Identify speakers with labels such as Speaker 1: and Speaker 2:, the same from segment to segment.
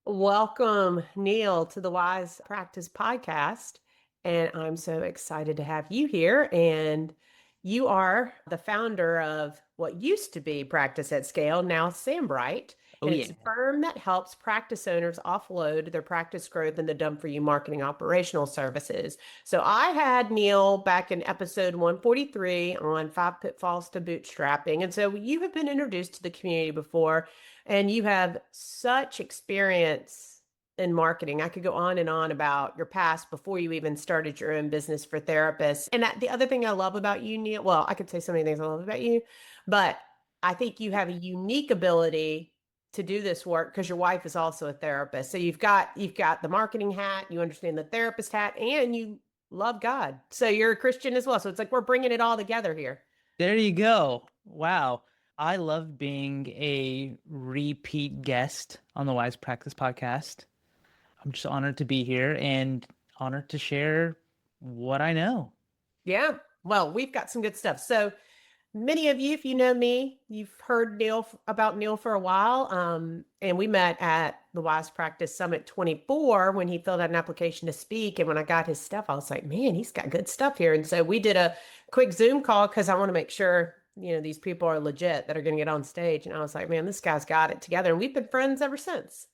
Speaker 1: Welcome, Neal, to the Wise Practice Podcast. And I'm so excited to have you here. And you are the founder of what used to be Practice at Scale, now Sambright.
Speaker 2: Oh
Speaker 1: And
Speaker 2: yeah.
Speaker 1: it's a firm that helps practice owners offload their practice growth in the Done For You marketing operational services. So I had Neal back in episode 143 on 5 pitfalls to bootstrapping. And so you have been introduced to the community before. And you have such experience in marketing. I could go on and on about your past before you even started your own business for therapists. And the other thing I love about you, Neal, well, I could say so many things I love about you, but I think you have a unique ability to do this work because your wife is also a therapist. So you've got the marketing hat, you understand the therapist hat, and you love God. So you're a Christian as well. So it's like we're bringing it all together here.
Speaker 2: There you go. Wow. I love being a repeat guest on the Wise Practice podcast. I'm just honored to be here and honored to share what I know.
Speaker 1: Yeah. Well, we've got some good stuff. So many of you, if you know me, you've heard about Neal for a while. And we met at the Wise Practice Summit 24 when he filled out an application to speak. And when I got his stuff, I was like, man, he's got good stuff here. And so we did a quick Zoom call because I want to make sure, these people are legit that are going to get on stage. And I was like, man, this guy's got it together. And we've been friends ever since.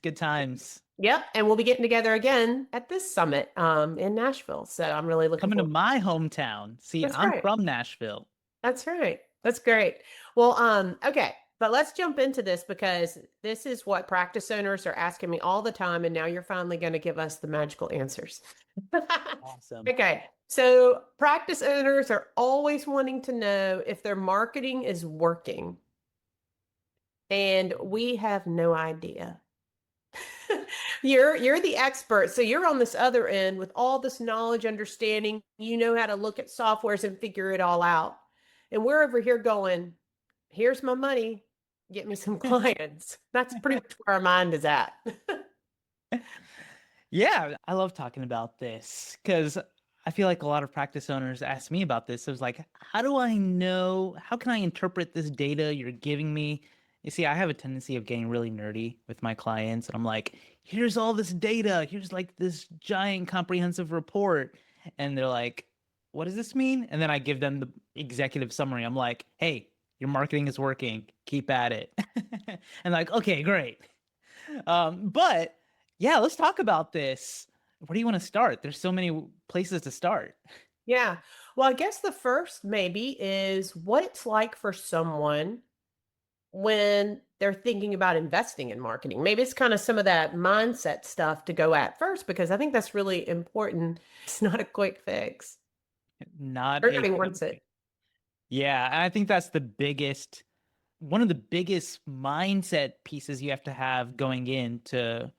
Speaker 2: Good times.
Speaker 1: Yep. And we'll be getting together again at this summit in Nashville. So I'm really looking
Speaker 2: Coming to
Speaker 1: forward.
Speaker 2: my hometown. See,
Speaker 1: That's
Speaker 2: I'm
Speaker 1: right.
Speaker 2: from Nashville.
Speaker 1: That's right. That's great. Well, okay, but let's jump into this because this is what practice owners are asking me all the time, and now you're finally going to give us the magical answers.
Speaker 2: Awesome.
Speaker 1: Okay, so practice owners are always wanting to know if their marketing is working, and we have no idea. You're the expert, so you're on this other end with all this knowledge, understanding. You know how to look at softwares and figure it all out. And we're over here going, here's my money, get me some clients. That's pretty much where our mind is at.
Speaker 2: Yeah, I love talking about this because I feel like a lot of practice owners ask me about this. It was like, how do I know? How can I interpret this data you're giving me? You see, I have a tendency of getting really nerdy with my clients, and I'm like, here's all this data. Here's like this giant comprehensive report. And they're like, what does this mean? And then I give them the executive summary. I'm like, hey, your marketing is working. Keep at it. And like, okay, great. But yeah, let's talk about this. Where do you want to start? There's so many places to start.
Speaker 1: Yeah. Well, I guess the first maybe is what it's like for someone when they're thinking about investing in marketing. Maybe it's kind of some of that mindset stuff to go at first because I think that's really important. It's not a quick fix.
Speaker 2: Not a
Speaker 1: Everybody
Speaker 2: quick
Speaker 1: wants it.
Speaker 2: fix. Yeah, and I think that's one of the biggest mindset pieces you have to have going into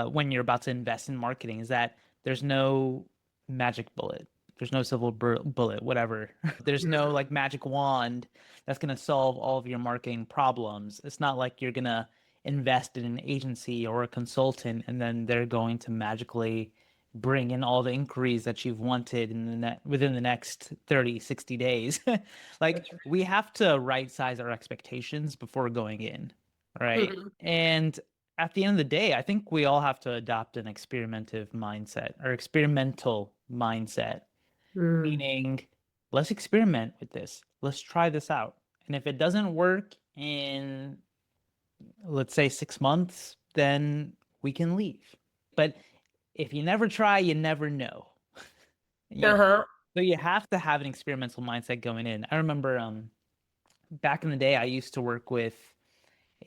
Speaker 2: when you're about to invest in marketing is that there's no magic bullet. There's no bullet, whatever. There's no
Speaker 1: Mhm.
Speaker 2: like magic wand that's going to solve all of your marketing problems. It's not like you're going to invest in an agency or a consultant and then they're going to magically bring in all the inquiries that you've wanted in within the next 30, 60 days. Like
Speaker 1: That's right.
Speaker 2: we have to right size our expectations before going in, right?
Speaker 1: Mhm.
Speaker 2: And at the end of the day, I think we all have to adopt an experimental mindset,
Speaker 1: Mm.
Speaker 2: meaning let's experiment with this. Let's try this out. And if it doesn't work in, let's say, 6 months, then we can leave. But if you never try, you never know. Yeah.
Speaker 1: Uh-huh.
Speaker 2: So you have to have an experimental mindset going in. I remember back in the day, I used to work with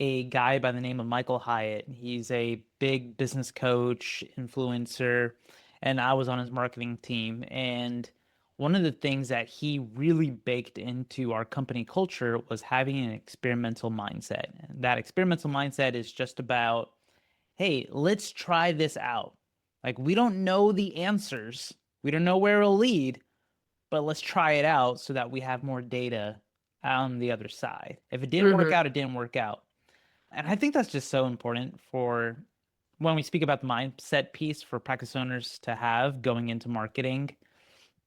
Speaker 2: a guy by the name of Michael Hyatt. He's a big business coach, influencer, and I was on his marketing team. And one of the things that he really baked into our company culture was having an experimental mindset. And that experimental mindset is just about, hey, let's try this out. Like, we don't know the answers, we don't know where it'll lead, but let's try it out so that we have more data on the other side. If it didn't work
Speaker 1: Mhm.
Speaker 2: out, it didn't work out. And I think that's just so important for when we speak about the mindset piece for practice owners to have going into marketing.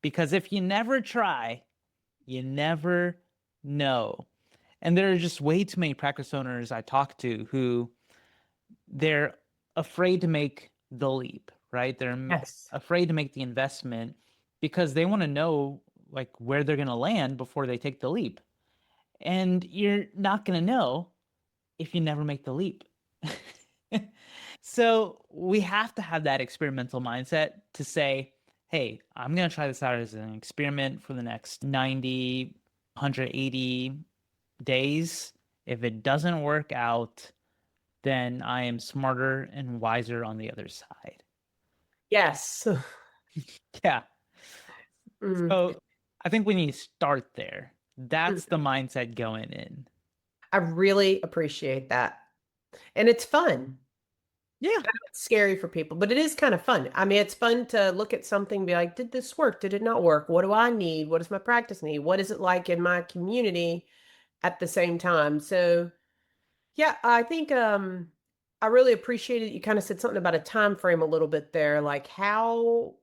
Speaker 2: Because if you never try, you never know. And there are just way too many practice owners I talk to who they're afraid to make the leap, right?
Speaker 1: Yes.
Speaker 2: Afraid to make the investment because they want to know like where they're going to land before they take the leap. And you're not going to know if you never make the leap. So we have to have that experimental mindset to say, hey, I'm going to try this out as an experiment for the next 90, 180 days. If it doesn't work out, then I am smarter and wiser on the other side.
Speaker 1: Yes.
Speaker 2: Yeah.
Speaker 1: Mm,
Speaker 2: So I think we need to start there.
Speaker 1: mm.
Speaker 2: That's the mindset going in.
Speaker 1: I really appreciate that. And it's fun.
Speaker 2: Yeah.
Speaker 1: It's scary for people, but it is kind of fun. I mean, it's fun to look at something and be like, did this work? Did it not work? What do I need? What does my practice need? What is it like in my community at the same time? So, yeah, I think I really appreciated you kind of said something about a time frame a little bit there, like how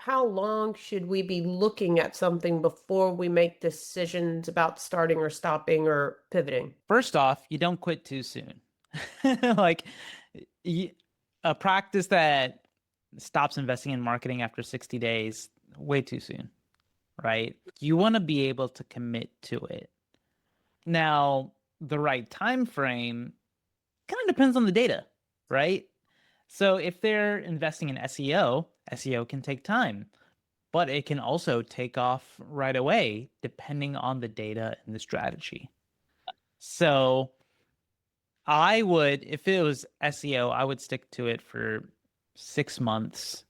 Speaker 1: long should we be looking at something before we make decisions about starting or stopping or pivoting?
Speaker 2: First off, you don't quit too soon. Like y- a practice that stops investing in marketing after 60 days, way too soon, right? You want to be able to commit to it. Now, the right time frame kind of depends on the data, right? So if they're investing in SEO, SEO can take time, but it can also take off right away depending on the data and the strategy. So I would, if it was SEO, I would stick to it for 6 months.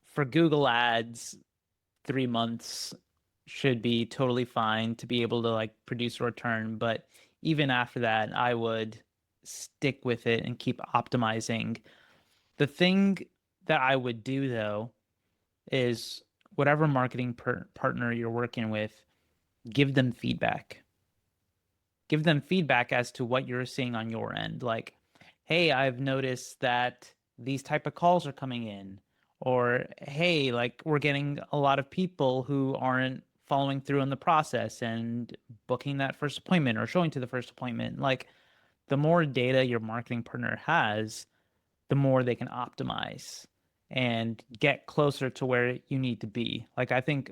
Speaker 2: For Google Ads, 3 months should be totally fine to be able to like produce a return. But even after that, I would stick with it and keep optimizing. The thing that I would do though is whatever marketing partner you're working with, give them feedback. Give them feedback as to what you're seeing on your end. Like, hey, I've noticed that these type of calls are coming in. Or, hey, like we're getting a lot of people who aren't following through in the process and booking that first appointment or showing to the first appointment. Like, the more data your marketing partner has, the more they can optimize and get closer to where you need to be. Like, I think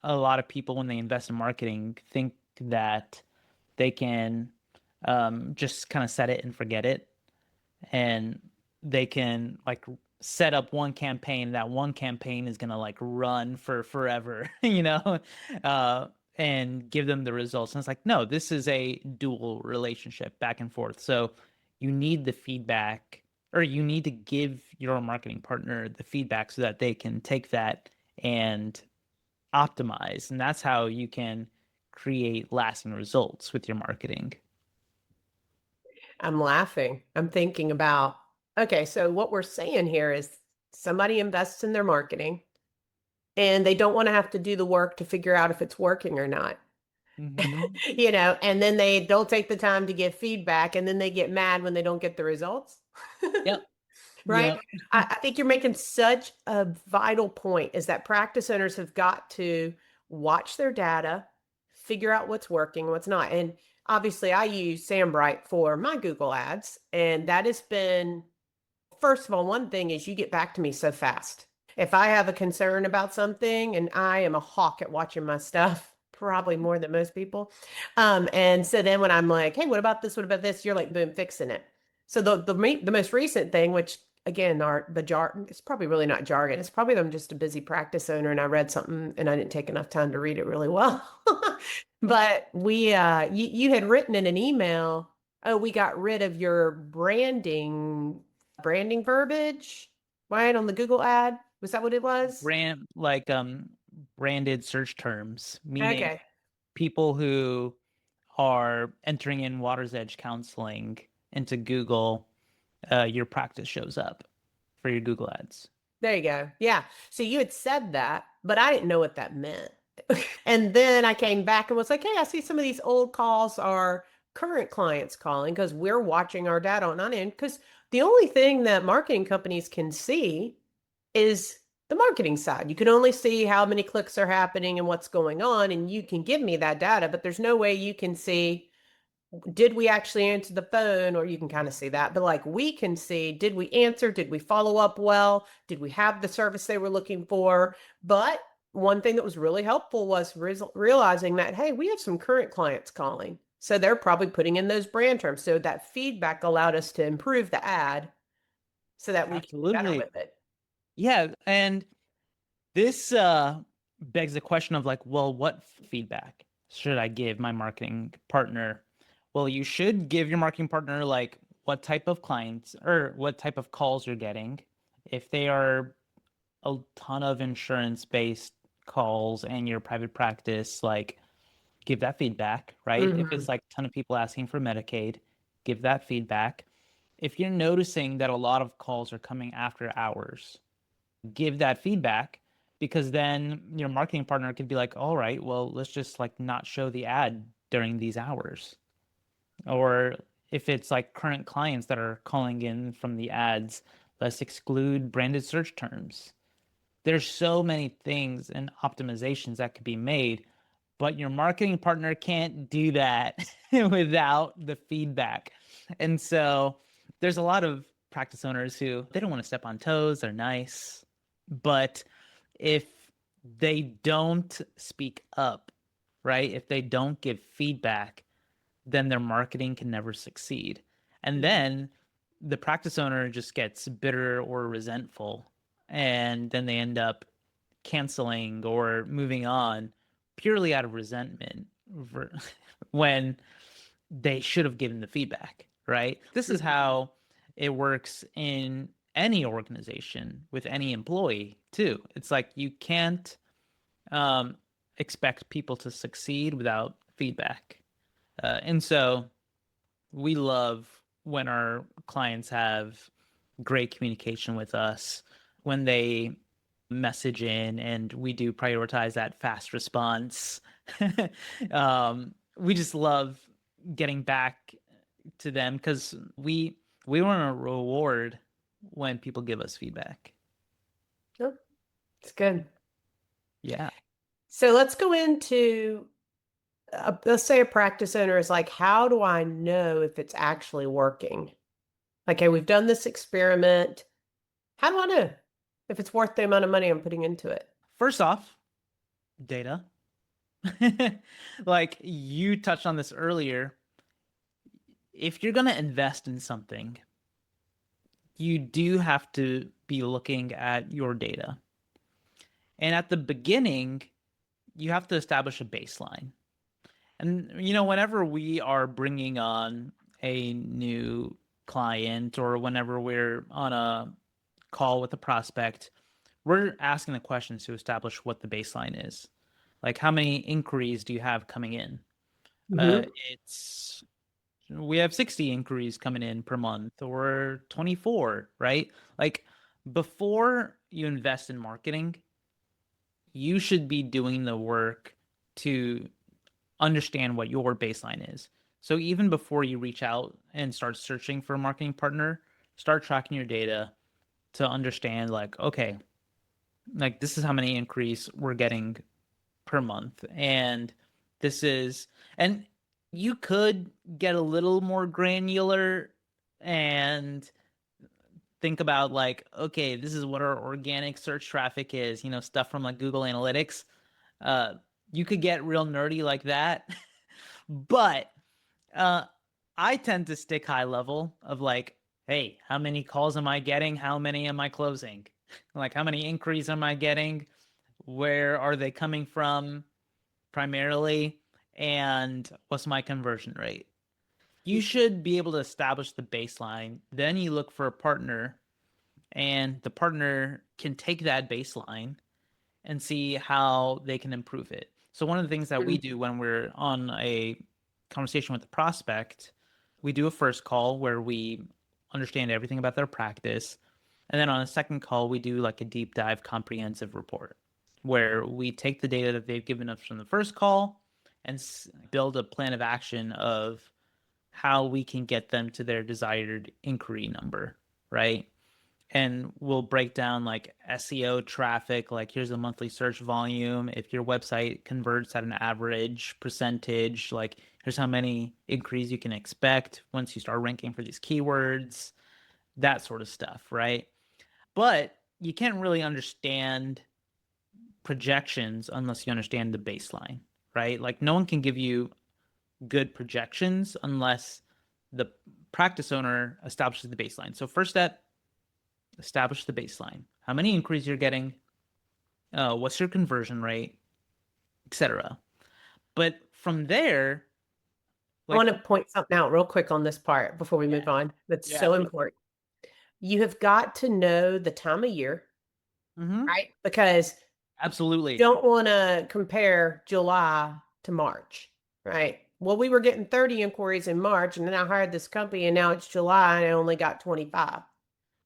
Speaker 2: a lot of people, when they invest in marketing, think that they can just kind of set it and forget it. And they can like set up one campaign. That one campaign is going to like run for forever, uh, and give them the results. And it's like, no, this is a dual relationship back and forth. So you need the feedback, or you need to give your marketing partner the feedback so that they can take that and optimize. And that's how you can create lasting results with your marketing.
Speaker 1: I'm laughing. I'm thinking about, okay, so what we're saying here is somebody invests in their marketing and they don't want to have to do the work to figure out if it's working or not.
Speaker 2: Hmm.
Speaker 1: And then they don't take the time to give feedback and then they get mad when they don't get the results.
Speaker 2: Yep.
Speaker 1: Right?
Speaker 2: Yep.
Speaker 1: I think you're making such a vital point is that practice owners have got to watch their data, figure out what's working, what's not. And obviously, I use Sambright for my Google ads. And that has been, first of all, one thing is you get back to me so fast. If I have a concern about something, and I am a hawk at watching my stuff, probably more than most people. And so then when I'm like, hey, what about this? What about this? You're like, boom, fixing it. So the most recent thing, which again, the jargon, it's probably really not jargon. It's probably I'm just a busy practice owner and I read something and I didn't take enough time to read it really well. But you had written in an email, oh, we got rid of your branding verbiage, right, on the Google ad. Was that what it was?
Speaker 2: Branded search terms, meaning
Speaker 1: Okay.
Speaker 2: people who are entering in Water's Edge counseling into Google, your practice shows up for your Google ads.
Speaker 1: There you go. Yeah. So you had said that, but I didn't know what that meant. And then I came back and was like, hey, I see some of these old calls are current clients calling because we're watching our data on end. Because the only thing that marketing companies can see is the marketing side. You can only see how many clicks are happening and what's going on, and you can give me that data, but there's no way you can see did we actually answer the phone? Or you can kind of see that, but like we can see, did we answer? Did we follow up well? Did we have the service they were looking for? But one thing that was really helpful was realizing that, hey, we have some current clients calling. So they're probably putting in those brand terms. So that feedback allowed us to improve the ad so that we can do better
Speaker 2: Absolutely.
Speaker 1: with it.
Speaker 2: Yeah. And this begs the question of like, well, what feedback should I give my marketing partner? Well, you should give your marketing partner like what type of clients or what type of calls you're getting. If they are a ton of insurance-based calls and your private practice, like give that feedback, right? If
Speaker 1: Mm-hmm.
Speaker 2: it's like a ton of people asking for Medicaid, give that feedback. If you're noticing that a lot of calls are coming after hours, give that feedback, because then your marketing partner could be like, all right, well, let's just like not show the ad during these hours. Or if it's like current clients that are calling in from the ads, let's exclude branded search terms. There's so many things and optimizations that could be made, but your marketing partner can't do that without the feedback. And so there's a lot of practice owners who they don't want to step on toes, they're nice, but if they don't speak up, right? If they don't give feedback, then their marketing can never succeed. And then the practice owner just gets bitter or resentful, and then they end up canceling or moving on purely out of resentment when they should have given the feedback, right? This is how it works in any organization with any employee too. It's like you can't um, expect people to succeed without feedback. And so we love when our clients have great communication with us, when they message in and we do prioritize that fast response. We just love getting back to them because we want to reward when people give us feedback.
Speaker 1: Oh, it's good.
Speaker 2: Yeah.
Speaker 1: So let's go into, let's say a practice owner is like, how do I know if it's actually working? Okay, we've done this experiment. How do I know if it's worth the amount of money I'm putting into it?
Speaker 2: First off, data. Like you touched on this earlier, if you're going to invest in something, you do have to be looking at your data. And at the beginning, you have to establish a baseline. And, whenever we are bringing on a new client or whenever we're on a call with a prospect, we're asking the questions to establish what the baseline is. Like, how many inquiries do you have coming in?
Speaker 1: Mm-hmm.
Speaker 2: It's we have 60 inquiries coming in per month or 24, right? Like before you invest in marketing, you should be doing the work to understand what your baseline is. So even before you reach out and start searching for a marketing partner, start tracking your data to understand like, okay, like this is how many inquiries we're getting per month. And this is, and you could get a little more granular and think about like, okay, this is what our organic search traffic is, stuff from like Google Analytics. Uh, you could get real nerdy like that. But uh, I tend to stick high level of like, hey, how many calls am I getting? How many am I closing? Like, how many inquiries am I getting? Where are they coming from primarily? And what's my conversion rate? You should be able to establish the baseline. Then you look for a partner, and the partner can take that baseline and see how they can improve it. So one of the things that we do when we're on a conversation with the prospect, we do a first call where we understand everything about their practice. And then on a second call, we do like a deep dive comprehensive report where we take the data that they've given us from the first call and build a plan of action of how we can get them to their desired inquiry number, right? and we'll break down like SEO traffic, like here's the monthly search volume. If your website converts at an average percentage, like here's how many increase you can expect once you start ranking for these keywords, that sort of stuff, right? But you can't really understand projections unless you understand the baseline, right? Like no one can give you good projections unless the practice owner establishes the baseline. So first step, establish the baseline. How many inquiries you're getting, what's your conversion rate, etc. But from there,
Speaker 1: I
Speaker 2: like
Speaker 1: want to point something out real quick on this part before we
Speaker 2: yeah,
Speaker 1: move on. That's
Speaker 2: yeah,
Speaker 1: so important. You have got to know the time of year,
Speaker 2: mm-hmm.
Speaker 1: right? Because you
Speaker 2: Absolutely,
Speaker 1: don't want to compare July to March, right? Well, we were getting 30 inquiries in March, and then I hired this company, and now it's July, and I only got 25.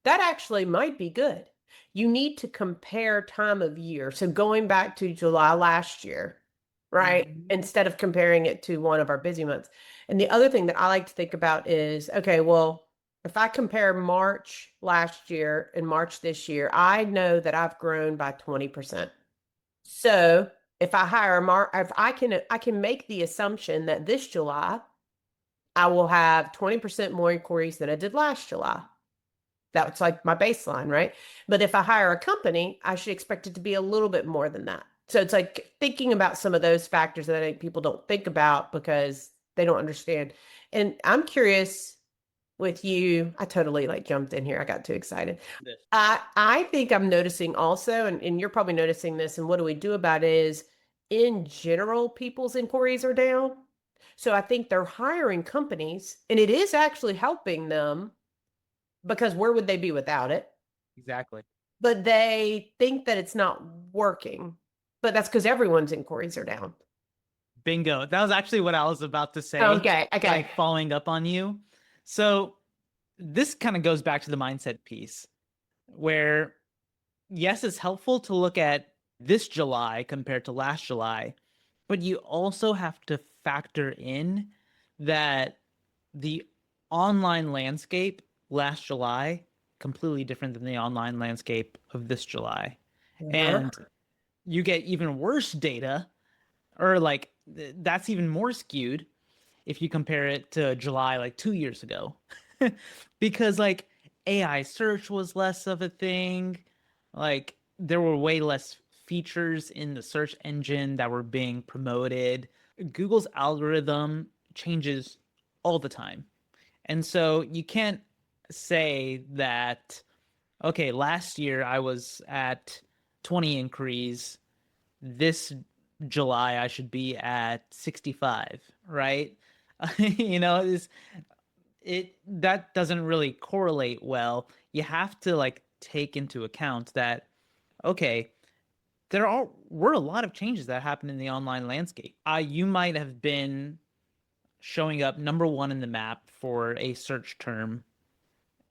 Speaker 1: That actually might be good. You need to compare time of year. So going back to July last year, right?
Speaker 2: mm-hmm.
Speaker 1: Instead of comparing it to one of our busy months. And the other thing that I like to think about is, okay, well, if I compare March last year and March this year, I know that I've grown by 20%. So if I hire if I can make the assumption that this July I will have 20% more inquiries than I did last July. That's like my baseline, right? But if I hire a company, I should expect it to be a little bit more than that. So it's like thinking about some of those factors that I think people don't think about because they don't understand. And I'm curious with you, I totally like jumped in here. I got too excited.
Speaker 2: This.
Speaker 1: I think I'm noticing also, and you're probably noticing this, and what do we do about it is in general, people's inquiries are down. So I think they're hiring companies, and it is actually helping them because where would they be without it?
Speaker 2: Exactly.
Speaker 1: But they think that it's not working. But that's because everyone's inquiries are down.
Speaker 2: Bingo. That was actually what I was about to say,
Speaker 1: Okay, okay.
Speaker 2: like following up on you. So this kind of goes back to the mindset piece where yes, it's helpful to look at this July compared to last July, but you also have to factor in that the online landscape last July completely different than the online landscape of this July.
Speaker 1: Yeah.
Speaker 2: And you get even worse data or like that's even more skewed if you compare it to July like 2 years ago. Because like AI search was less of a thing. Like there were way less features in the search engine that were being promoted. Google's algorithm changes all the time. And so you can't say that, okay, last year I was at 20 inquiries. This July I should be at 65, right? It's it that doesn't really correlate well. You have to like take into account that okay, were a lot of changes that happened in the online landscape. You might have been showing up number one in the map for a search term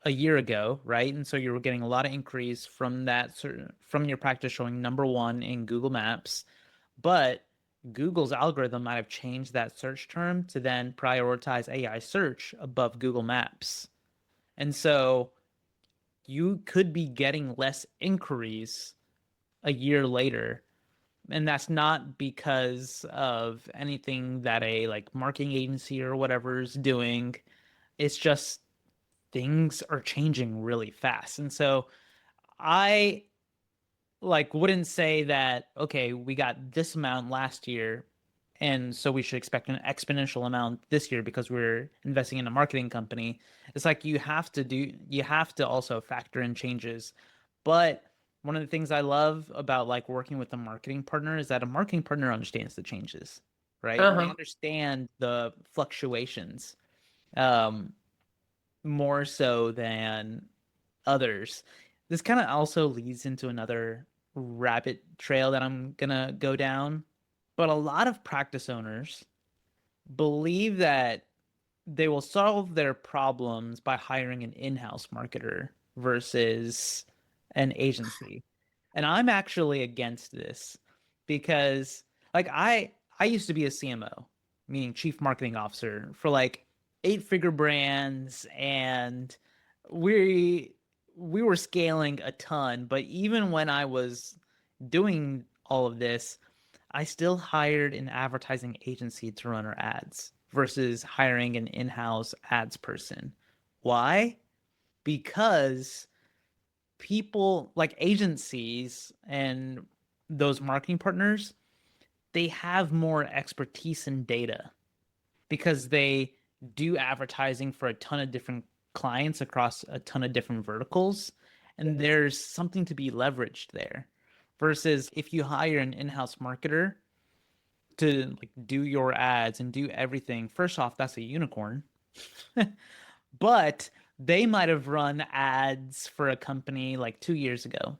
Speaker 2: a year ago, right? And so you were getting a lot of inquiries from from your practice showing number one in Google Maps, but Google's algorithm might have changed that search term to then prioritize AI search above Google Maps. And so you could be getting less inquiries a year later. And that's not because of anything that a like marketing agency or whatever is doing. It's just things are changing really fast. And so I like wouldn't say that okay, we got this amount last year and so we should expect an exponential amount this year because we're investing in a marketing company. It's like you have to also factor in changes. But one of the things I love about like working with a marketing partner is that a marketing partner understands the changes, right? They
Speaker 1: Uh-huh.
Speaker 2: understand the fluctuations um more so than others. This kind of also leads into another rabbit trail that I'm gonna go down. But a lot of practice owners believe that they will solve their problems by hiring an in-house marketer versus an agency. And I'm actually against this because like I used to be a CMO, meaning chief marketing officer for like eight-figure brands and we we were scaling a ton, but even when I was doing all of this, I still hired an advertising agency to run our ads versus hiring an in-house ads person. Why? Because people like agencies and those marketing partners, they have more expertise in data because they do advertising for a ton of different clients across a ton of different verticals. And
Speaker 1: Yes.
Speaker 2: there's something to be leveraged there. Versus if you hire an in-house marketer to like do your ads and do everything, first off, that's a unicorn. But they might have run ads for a company like 2 years ago,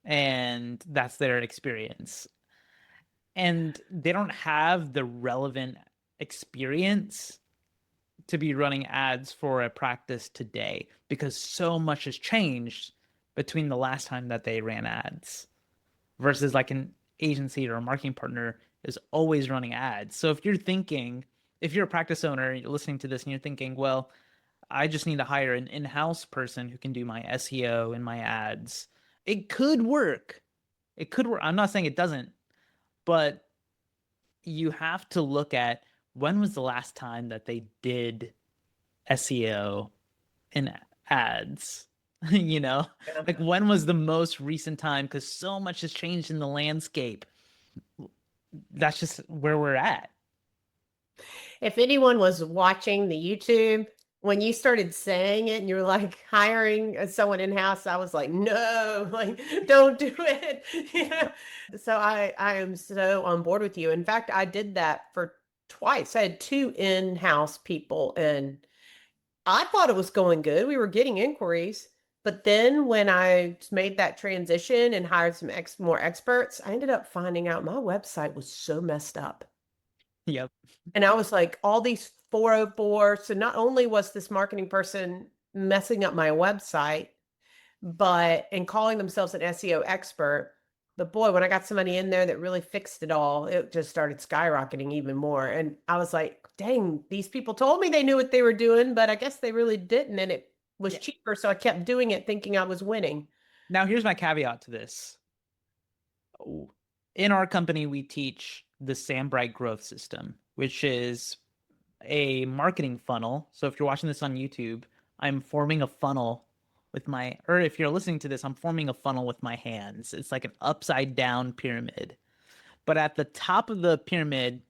Speaker 2: and that's their experience. And they don't have the relevant experience to be running ads for a practice today because so much has changed between the last time that they ran ads versus like an agency or a marketing partner is always running ads. So if you're thinking, if you're a practice owner, you're listening to this and you're thinking, well, I just need to hire an in-house person who can do my SEO and my ads. It could work. It could work. I'm not saying it doesn't, but you have to look at when was the last time that they did SEO and ads, you know?
Speaker 1: Yeah.
Speaker 2: Like when was the most recent time? Because so much has changed in the landscape. That's just where we're at.
Speaker 1: If anyone was watching the YouTube, when you started saying it and you're like hiring someone in-house, I was like, no, like don't do it. Yeah. So I am so on board with you. In fact, I did that for twice. I had two in-house people and I thought it was going good. We were getting inquiries. But then when I made that transition and hired some more experts, I ended up finding out my website was so messed up.
Speaker 2: Yep.
Speaker 1: And I was like, all these 404. So not only was this marketing person messing up my website, but and calling themselves an SEO expert. But boy, when I got somebody in there that really fixed it all, it just started skyrocketing even more. And I was like, dang, these people told me they knew what they were doing, but I guess they really didn't. And it was
Speaker 2: Yeah.
Speaker 1: cheaper. So I kept doing it thinking I was winning.
Speaker 2: Now, here's my caveat to this. In our company, we teach the Sambright growth system, which is a marketing funnel. So if you're watching this on YouTube, I'm forming a funnel with my, or if you're listening to this, I'm forming a funnel with my hands. It's like an upside down pyramid. But at the top of the pyramid,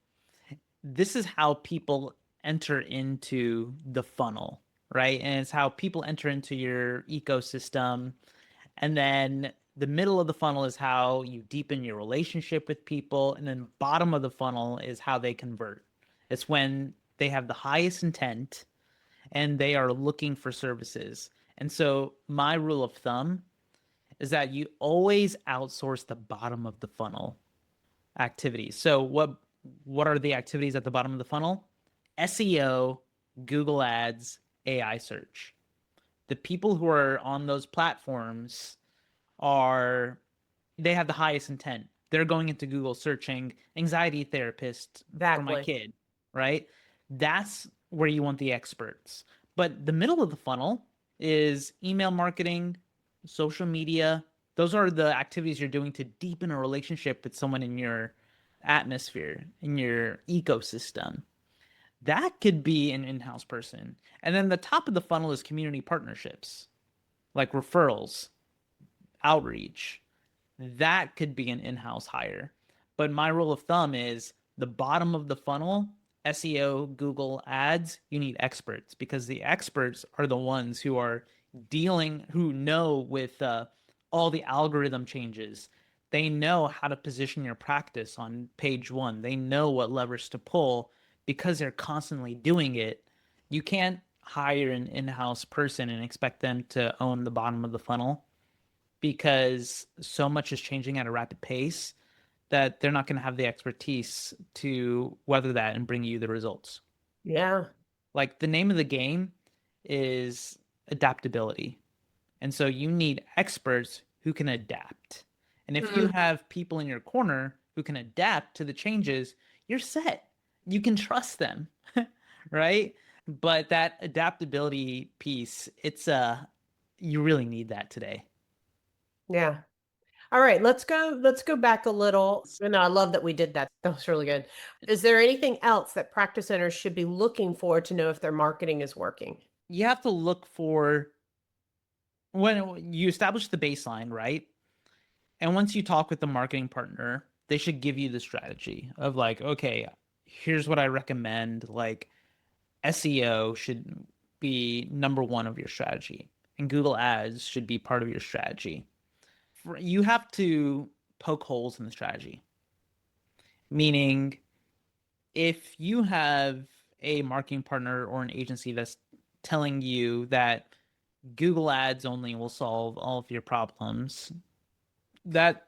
Speaker 2: this is how people enter into the funnel, right? And it's how people enter into your ecosystem. And then the middle of the funnel is how you deepen your relationship with people. And then bottom of the funnel is how they convert. It's when they have the highest intent and they are looking for services. And so my rule of thumb is that you always outsource the bottom of the funnel activities. So what are the activities at the bottom of the funnel? SEO, Google Ads, AI search. The people who are on those platforms are they have the highest intent. They're going into Google searching anxiety therapist for my
Speaker 1: Exactly.
Speaker 2: kid, right? That's where you want the experts. But the middle of the funnel is email marketing, social media. Those are the activities you're doing to deepen a relationship with someone in your atmosphere, in your ecosystem. That could be an in-house person. And then the top of the funnel is community partnerships, like referrals, outreach. That could be an in-house hire. But my rule of thumb is the bottom of the funnel, SEO, Google Ads, you need experts because the experts are the ones who are dealing, who know with all the algorithm changes. They know how to position your practice on page one. They know what levers to pull because they're constantly doing it. You can't hire an in-house person and expect them to own the bottom of the funnel because so much is changing at a rapid pace that they're not going to have the expertise to weather that and bring you the results.
Speaker 1: Yeah.
Speaker 2: Like the name of the game is adaptability. And so you need experts who can adapt. And if you
Speaker 1: Mm.
Speaker 2: have people in your corner who can adapt to the changes, you're set. You can trust them, right? But that adaptability piece, you really need that today.
Speaker 1: Yeah. All right, let's go back a little. And I love that we did that. That was really good. Is there anything else that practice owners should be looking for to know if their marketing is working?
Speaker 2: You have to look for when you establish the baseline, right? And once you talk with the marketing partner, they should give you the strategy of like, okay, here's what I recommend. Like SEO should be number one of your strategy, and Google Ads should be part of your strategy. You have to poke holes in the strategy, meaning if you have a marketing partner or an agency that's telling you that Google Ads only will solve all of your problems, that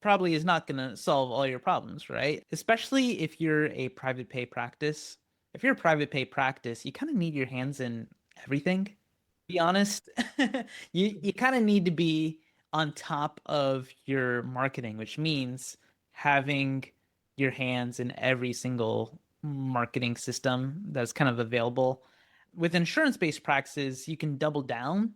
Speaker 2: probably is not going to solve all your problems, right? Especially if you're a private pay practice. If you're a private pay practice, you kind of need your hands in everything. Be honest, you kind of need to be on top of your marketing, which means having your hands in every single marketing system that's kind of available. With insurance-based practices, you can double down,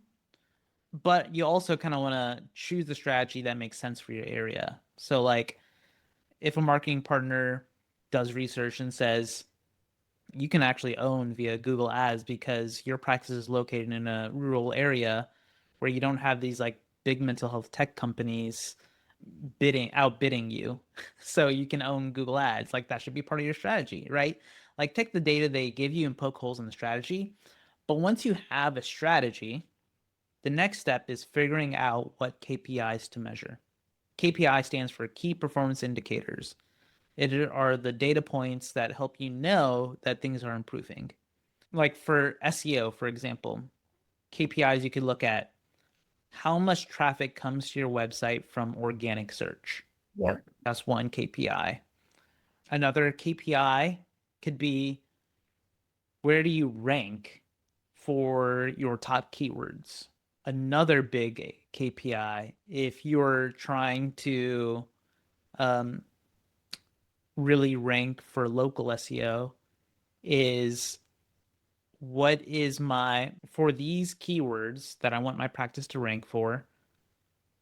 Speaker 2: but you also kind of want to choose the strategy that makes sense for your area. So, like, if a marketing partner does research and says you can actually own via Google Ads because your practice is located in a rural area where you don't have these like big mental health tech companies outbidding you, so you can own Google Ads. Like, that should be part of your strategy, right? Like, take the data they give you and poke holes in the strategy. But once you have a strategy, the next step is figuring out what KPIs to measure. KPI stands for key performance indicators. It are the data points that help you know that things are improving. Like for SEO, for example, KPIs you could look at: how much traffic comes to your website from organic search.
Speaker 1: Yeah.
Speaker 2: That's one KPI. Another KPI could be, where do you rank for your top keywords? Another big KPI, if you're trying to um, really rank for local SEO, is what is my, for these keywords that I want my practice to rank for,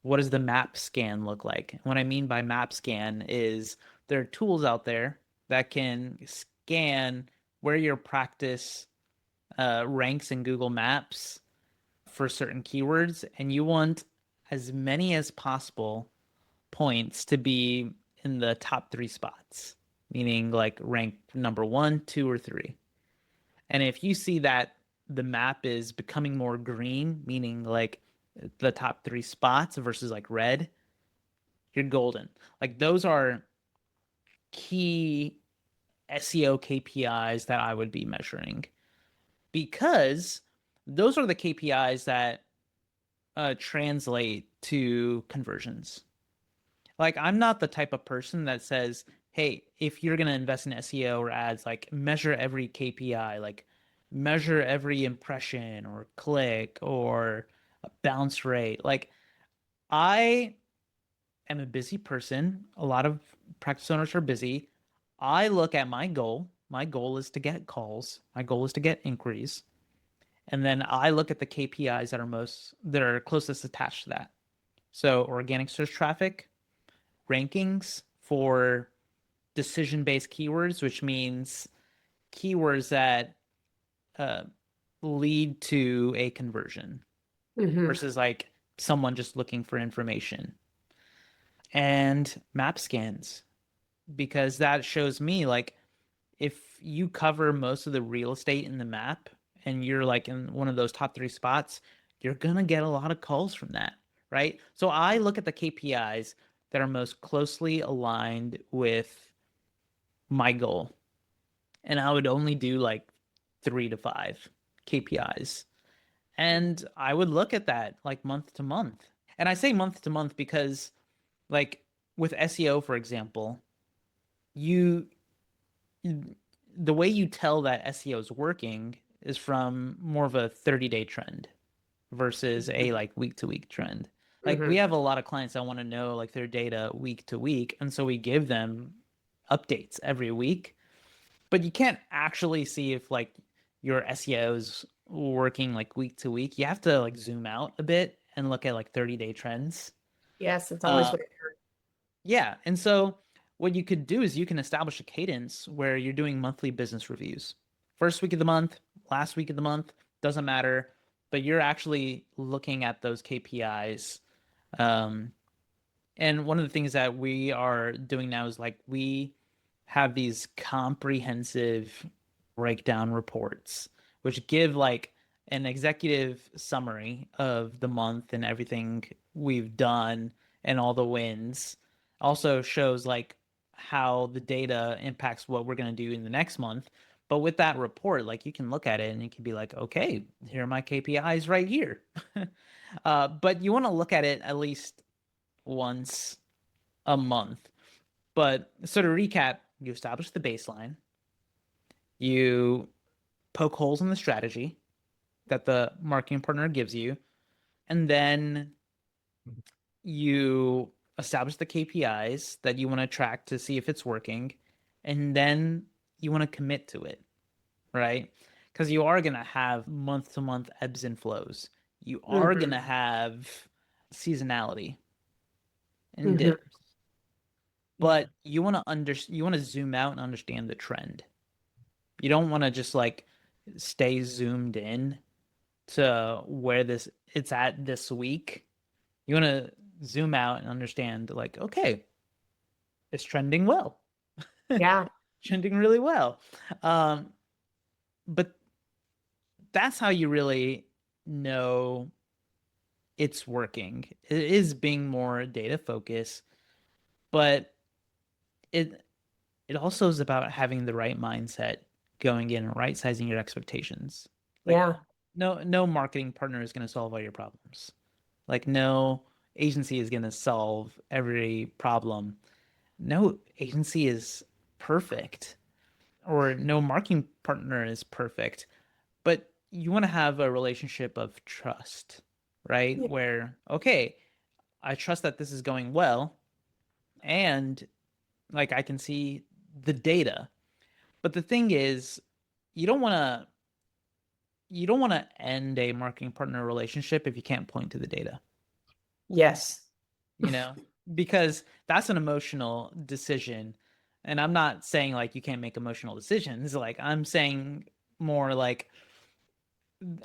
Speaker 2: what does the map scan look like? What I mean by map scan is there are tools out there that can scan where your practice ranks in Google Maps for certain keywords, and you want as many as possible points to be in the top three spots, meaning like rank number one, two, or three. And if you see that the map is becoming more green, meaning like the top three spots versus like red, you're golden. Like, those are key SEO KPIs that I would be measuring, because those are the KPIs that translate to conversions. Like, I'm not the type of person that says, hey, if you're going to invest in SEO or ads, like measure every KPI, like measure every impression or click or a bounce rate. Like, I am a busy person. A lot of practice owners are busy. I look at my goal. My goal is to get calls. My goal is to get inquiries. And then I look at the KPIs that are closest attached to that. So organic search traffic, rankings for decision-based keywords, which means keywords that uh, lead to a conversion
Speaker 1: Hmm.
Speaker 2: versus like someone just looking for information. And map scans, because that shows me like, if you cover most of the real estate in the map and you're like in one of those top three spots, you're gonna get a lot of calls from that, right? So I look at the KPIs that are most closely aligned with my goal, and I would only do like 3 to 5 KPIs. And I would look at that like month to month. And I say month to month because, like, with SEO, for example, you the way you tell that SEO is working is from more of a 30-day trend versus a like week to week trend. Like, we
Speaker 1: Hmm.
Speaker 2: have a lot of clients that want to know like their data week to week, and so we give them updates every week. But you can't actually see if like your SEO is working like week to week, you have to like zoom out a bit and look at like 30-day trends.
Speaker 1: Yes, it's always
Speaker 2: Uh,
Speaker 1: what I heard.
Speaker 2: yeah. And so what you could do is you can establish a cadence where you're doing monthly business reviews. First week of the month, last week of the month, doesn't matter, but you're actually looking at those KPIs. Um, and one of the things that we are doing now is like we have these comprehensive breakdown reports, which give like an executive summary of the month and everything we've done and all the wins. Also shows like how the data impacts what we're going to do in the next month. But with that report, like you can look at it and you can be like, okay, here are my KPIs right here. But you want to look at it at least once a month. But so to recap, you establish the baseline, you poke holes in the strategy that the marketing partner gives you, and then you establish the KPIs that you want to track to see if it's working, and then you want to commit to it, right? Because you are going to have month to month ebbs and flows. You are going
Speaker 1: Mm-hmm.
Speaker 2: to have seasonality and
Speaker 1: Mm-hmm.
Speaker 2: dips, but you want to zoom out and understand the trend. You don't want to just like stay zoomed in to where this it's at this week. You want to zoom out and understand like, okay, it's trending well.
Speaker 1: Yeah.
Speaker 2: Trending really well. Um, but that's how you really know it's working. It is being more data focused, but it it also is about having the right mindset going in and right sizing your expectations. Like
Speaker 1: Yeah.
Speaker 2: no marketing partner is going to solve all your problems. Like no agency is going to solve every problem. No agency is perfect or no marketing partner is perfect, but you want to have a relationship of trust, right?
Speaker 1: Yeah.
Speaker 2: Where okay, I trust that this is going well and like I can see the data. But the thing is, you don't want to you don't want to end a marketing partner relationship if you can't point to the data,
Speaker 1: Yes.
Speaker 2: you know, because that's an emotional decision. And I'm not saying like you can't make emotional decisions. Like I'm saying more like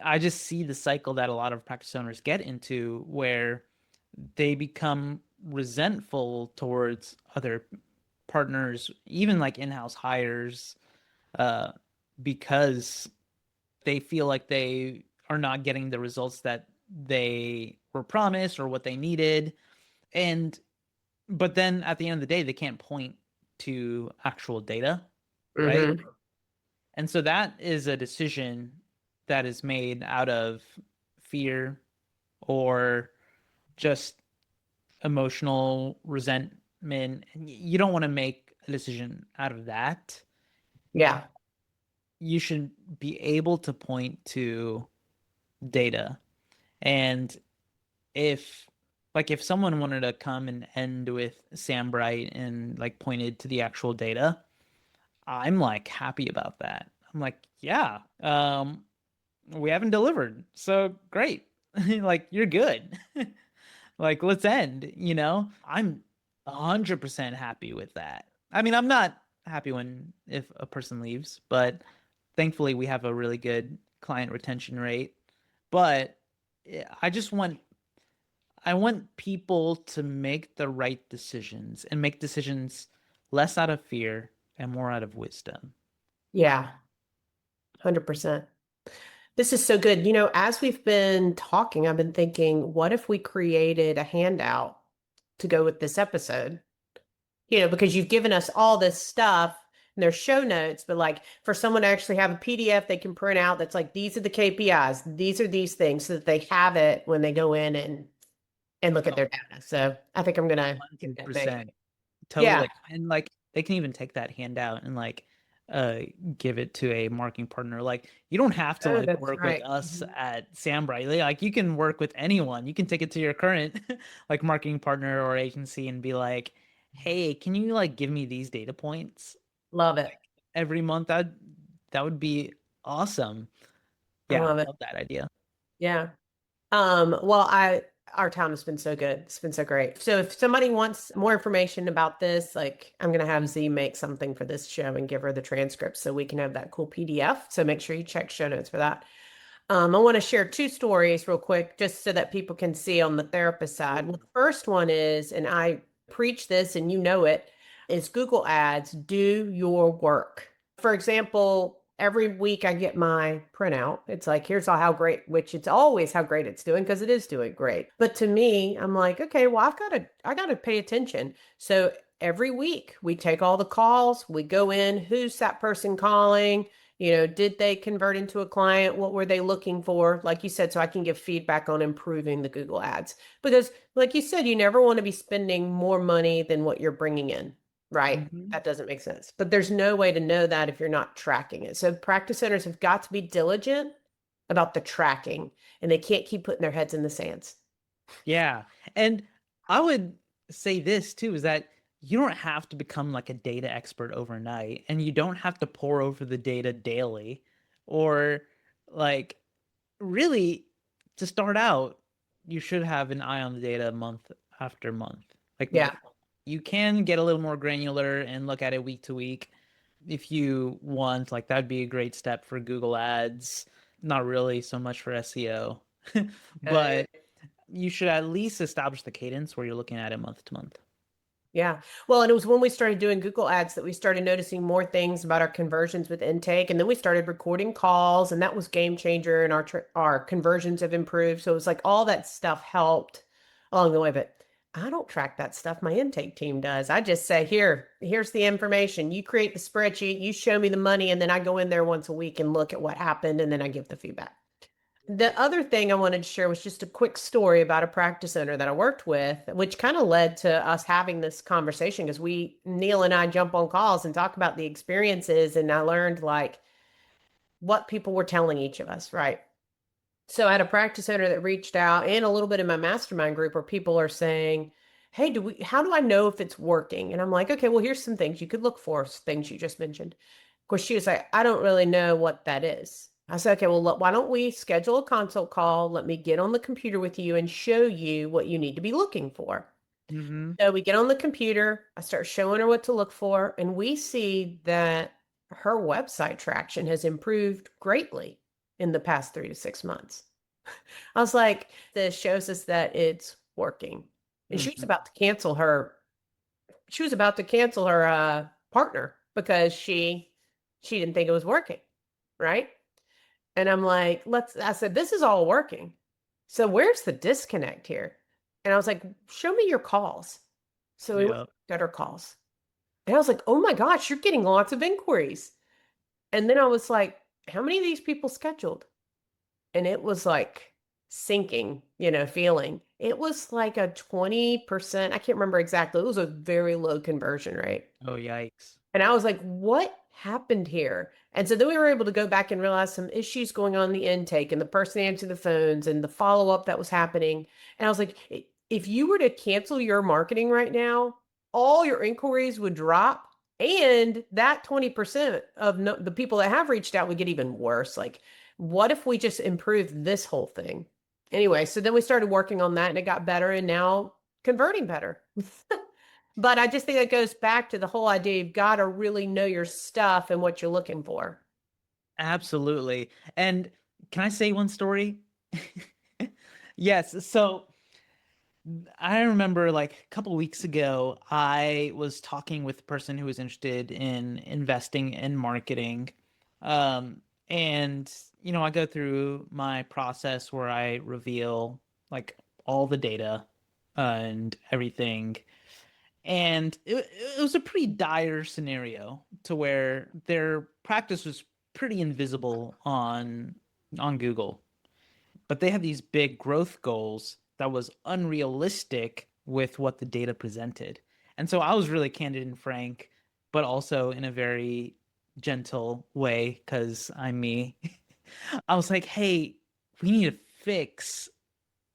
Speaker 2: I just see the cycle that a lot of practice owners get into where they become resentful towards other partners, even like in-house hires, uh, because they feel like they are not getting the results that they were promised or what they needed. And but then at the end of the day, they can't point to actual data, right?
Speaker 1: Mm-hmm.
Speaker 2: And so that is a decision that is made out of fear or just emotional resentment. You don't want to make a decision out of that.
Speaker 1: Yeah.
Speaker 2: You should be able to point to data. And if if someone wanted to come and end with Sambright and like pointed to the actual data, I'm like happy about that. I'm like, yeah, we haven't delivered. So great. Like you're good. Like let's end, you know? I'm 100% happy with that. I mean, I'm not happy when if a person leaves, but thankfully we have a really good client retention rate. But I just want I want people to make the right decisions and make decisions less out of fear and more out of wisdom.
Speaker 1: Yeah. 100%. This is so good. As we've been talking, I've been thinking, what if we created a handout to go with this episode? Because you've given us all this stuff and there's show notes, but like for someone to actually have a PDF they can print out that's like, these are the KPIs, these are these things, so that they have it when they go in and look at
Speaker 2: Oh,
Speaker 1: their data. So I think I'm gonna do that thing.
Speaker 2: 100%.
Speaker 1: Yeah.
Speaker 2: Totally. And like they can even take that handout and like uh give it to a marketing partner. Like you don't have to
Speaker 1: Oh,
Speaker 2: like
Speaker 1: that's
Speaker 2: work with
Speaker 1: right.
Speaker 2: us at Sambright. Like you can work with anyone. You can take it to your current like marketing partner or agency and be like, "Hey, can you like give me these data points
Speaker 1: Love it.
Speaker 2: every month?" That would be Awesome.
Speaker 1: I
Speaker 2: Yeah,
Speaker 1: love it.
Speaker 2: love that idea.
Speaker 1: Yeah. Well, our town has been so good. It's been so great. So if somebody wants more information about this, like I'm gonna have Z make something for this show and give her the transcript so we can have that cool PDF. So make sure you check show notes for that. I want to share two stories real quick, just so that people can see on the therapist side. Well, the first one is, and I preach this and you know it, is Google Ads, do your work. For example, every week I get my printout. It's like, here's how great, which it's always how great it's doing because it is doing great. But to me, I'm like, okay, well, I gotta pay attention. So every week we take all the calls, we go in, who's that person calling? Did they convert into a client? What were they looking for? Like you said, so I can give feedback on improving the Google Ads. Because, like you said, you never want to be spending more money than what you're bringing in, right?
Speaker 2: Hmm.
Speaker 1: That doesn't make sense. But there's no way to know that if you're not tracking it. So practice owners have got to be diligent about the tracking, and they can't keep putting their heads in the sands.
Speaker 2: Yeah. And I would say this too is that you don't have to become like a data expert overnight, and you don't have to pour over the data daily, or like really to start out, you should have an eye on the data month after month. Like
Speaker 1: Yeah.
Speaker 2: you can get a little more granular and look at it week to week if you want. Like that'd be a great step for Google Ads, not really so much for SEO.
Speaker 1: Uh,
Speaker 2: But you should at least establish the cadence where you're looking at it month to month.
Speaker 1: Yeah. Well, and it was when we started doing Google Ads that we started noticing more things about our conversions with intake, and then we started recording calls, and that was game changer, and our conversions have improved. So it was like all that stuff helped along the way. But I don't track that stuff. My intake team does. I just say, here's the information. You create the spreadsheet, you show me the money, and then I go in there once a week and look at what happened, and then I give the feedback. The other thing I wanted to share was just a quick story about a practice owner that I worked with, which kind of led to us having this conversation because Neal and I jump on calls and talk about the experiences. And I learned like what people were telling each of us, right? So I had a practice owner that reached out and a little bit in my mastermind group where people are saying, hey, how do I know if it's working? And I'm like, okay, well, here's some things you could look for, things you just mentioned. Of course, she was like, I don't really know what that is. I said, okay, well, look, why don't we schedule a consult call? Let me get on the computer with you and show you what you need to be looking for.
Speaker 2: Mm-hmm.
Speaker 1: So we get on the computer, I start showing her what to look for, and we see that her website traction has improved greatly in the past 3 to 6 months. I was like, this shows us that it's working. And
Speaker 2: Mm-hmm.
Speaker 1: she was about to cancel her partner because she didn't think it was working, right? And I'm like, I said, this is all working. So where's the disconnect here? And I was like, show me your calls. So we went
Speaker 2: Yeah.
Speaker 1: at her calls. And I was like, oh my gosh, you're getting lots of inquiries. And then I was like, how many of these people scheduled? And it was like sinking, feeling. It was like a 20%. I can't remember exactly. It was a very low conversion rate.
Speaker 2: Oh, yikes.
Speaker 1: And I was like, what happened here? And so then we were able to go back and realize some issues going on in the intake and the person answering the phones and the follow up that was happening. And I was like, if you were to cancel your marketing right now, all your inquiries would drop. And that 20% of the people that have reached out would get even worse. Like, what if we just improved this whole thing? Anyway, so then we started working on that and it got better and now converting better. But I just think that goes back to the whole idea you've got to really know your stuff and what you're looking for.
Speaker 2: Absolutely. And can I say one story? Yes. So I remember like a couple weeks ago, I was talking with a person who was interested in investing in marketing. Um, and, I go through my process where I reveal like all the data and everything. And it was a pretty dire scenario to where their practice was pretty invisible on Google, but they had these big growth goals that was unrealistic with what the data presented. And so I was really candid and frank, but also in a very gentle way because I'm me. I was like, hey, we need to fix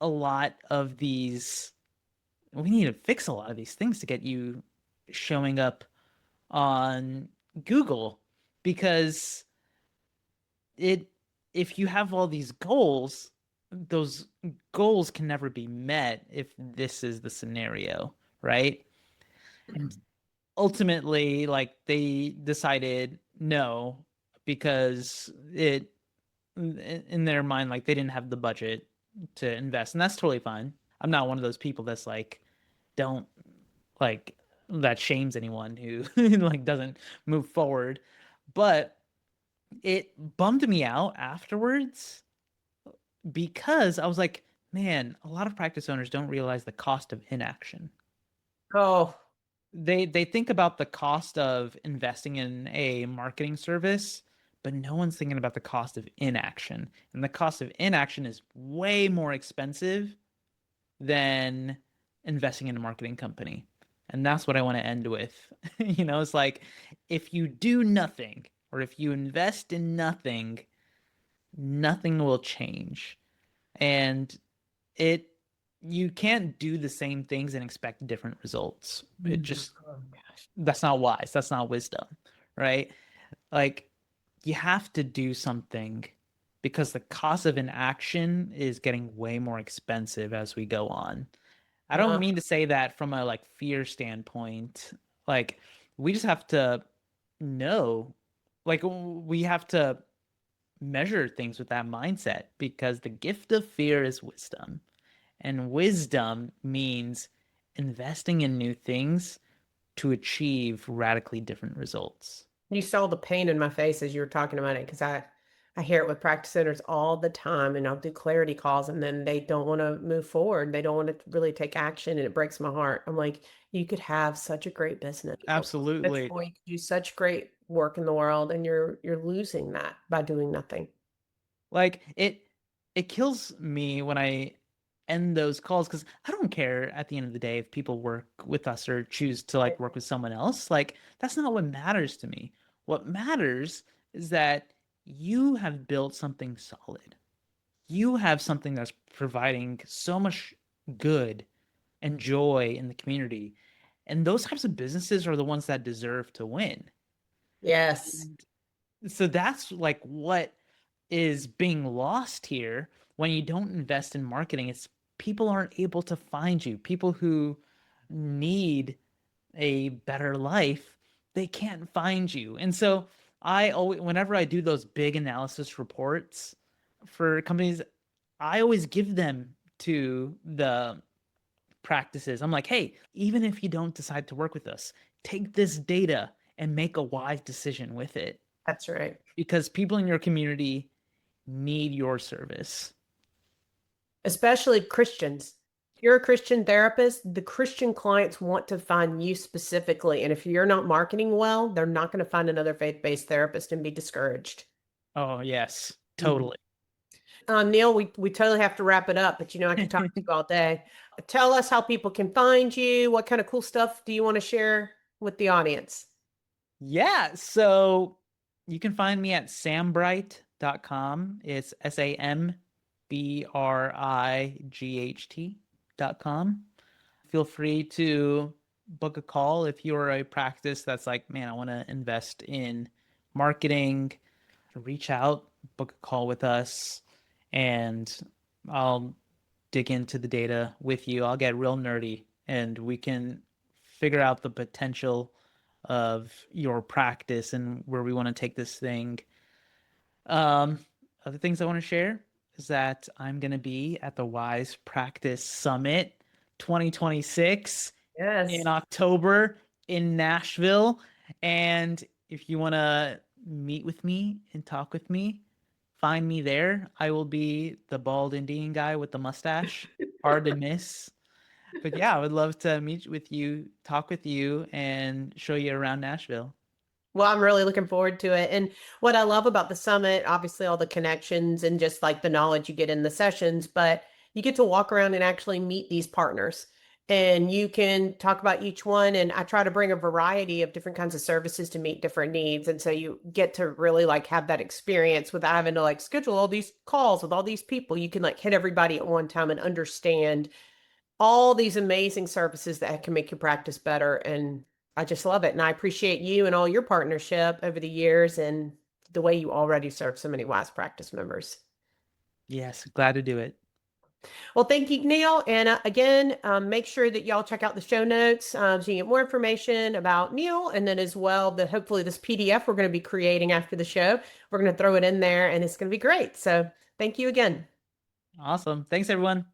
Speaker 2: a lot of these. We need to fix a lot of these things to get you showing up on Google because it if you have all these goals, those goals can never be met if this is the scenario, right? Ultimately, like they decided no because it in their mind like they didn't have the budget to invest, and that's totally fine. I'm not one of those people that's like don't like that shames anyone who like doesn't move forward, but it bummed me out afterwards because I was like, man, a lot of practice owners don't realize the cost of inaction.
Speaker 1: Oh,
Speaker 2: They think about the cost of investing in a marketing service, but no one's thinking about the cost of inaction. And the cost of inaction is way more expensive than investing in a marketing company. And that's what I want to end with. It's like if you do nothing or if you invest in nothing, nothing will change. And it you can't do the same things and expect different results. It just
Speaker 1: oh gosh.
Speaker 2: that's not wise. That's not wisdom, right? Like you have to do something because the cost of inaction is getting way more expensive as we go on. I don't
Speaker 1: Uh,
Speaker 2: mean to say that from a like fear standpoint. Like we just have to know, like we have to measure things with that mindset because the gift of fear is wisdom. And wisdom means investing in new things to achieve radically different results.
Speaker 1: you saw the pain in my face as you were talking about it because I hear it with practice centers all the time, and I'll do clarity calls, and then they don't want to move forward. They don't want to really take action, and it breaks my heart. I'm like, you could have such a great business, such
Speaker 2: Absolutely.
Speaker 1: you could do such great work in the world, and you're losing that by doing nothing.
Speaker 2: Like it kills me when I end those calls because I don't care at the end of the day if people work with us or choose to like work with someone else. Like that's not what matters to me. What matters is that you have built something solid. You have something that's providing so much good and joy in the community. And those types of businesses are the ones that deserve to win.
Speaker 1: Yes.
Speaker 2: And so that's like what is being lost here when you don't invest in marketing. It's people aren't able to find you. People who need a better life, they can't find you. And so I always, whenever I do those big analysis reports for companies, I always give them to the practices. I'm like, hey, even if you don't decide to work with us, take this data and make a wise decision with it
Speaker 1: That's right.
Speaker 2: because people in your community need your service.
Speaker 1: Especially Christians. If you're a Christian therapist, the Christian clients want to find you specifically. And if you're not marketing well, they're not going to find another faith-based therapist and be discouraged.
Speaker 2: Oh, yes,
Speaker 1: Mhm.
Speaker 2: totally.
Speaker 1: Neal, we totally have to wrap it up, but I could talk to you all day. Tell us how people can find you. What kind of cool stuff do you want to share with the audience?
Speaker 2: Yeah, so you can find me at sambright.com. It's SAMBRIGHT.com. Feel free to book a call if you're a practice that's like, man, I want to invest in marketing. Reach out, book a call with us, and I'll dig into the data with you. I'll get real nerdy and we can figure out the potential of your practice and where we want to take this thing. Um, Other things I want to share is that I'm going to be at the Wise Practice Summit 2026 in
Speaker 1: Yes.
Speaker 2: October in Nashville. And if you want to meet with me and talk with me, find me there. I will be the bald Indian guy with the mustache. Hard to miss. But yeah, I would love to meet with you, talk with you, and show you around Nashville.
Speaker 1: Well, I'm really looking forward to it. And what I love about the summit, obviously all the connections and just like the knowledge you get in the sessions, but you get to walk around and actually meet these partners and you can talk about each one. And I try to bring a variety of different kinds of services to meet different needs. And so you get to really like have that experience without having to like schedule all these calls with all these people. You can like hit everybody at one time and understand all these amazing services that can make your practice better. And I just love it. And I appreciate you and all your partnership over the years. And the way you already serve so many Wise Practice members.
Speaker 2: Yes, glad to do it.
Speaker 1: Well, thank you, Neal. And again, make sure that y'all check out the show notes so you get more information about Neal, and then as well, hopefully this PDF we're going to be creating after the show, we're going to throw it in there and it's going to be great. So thank you again.
Speaker 2: Awesome. Thanks, everyone.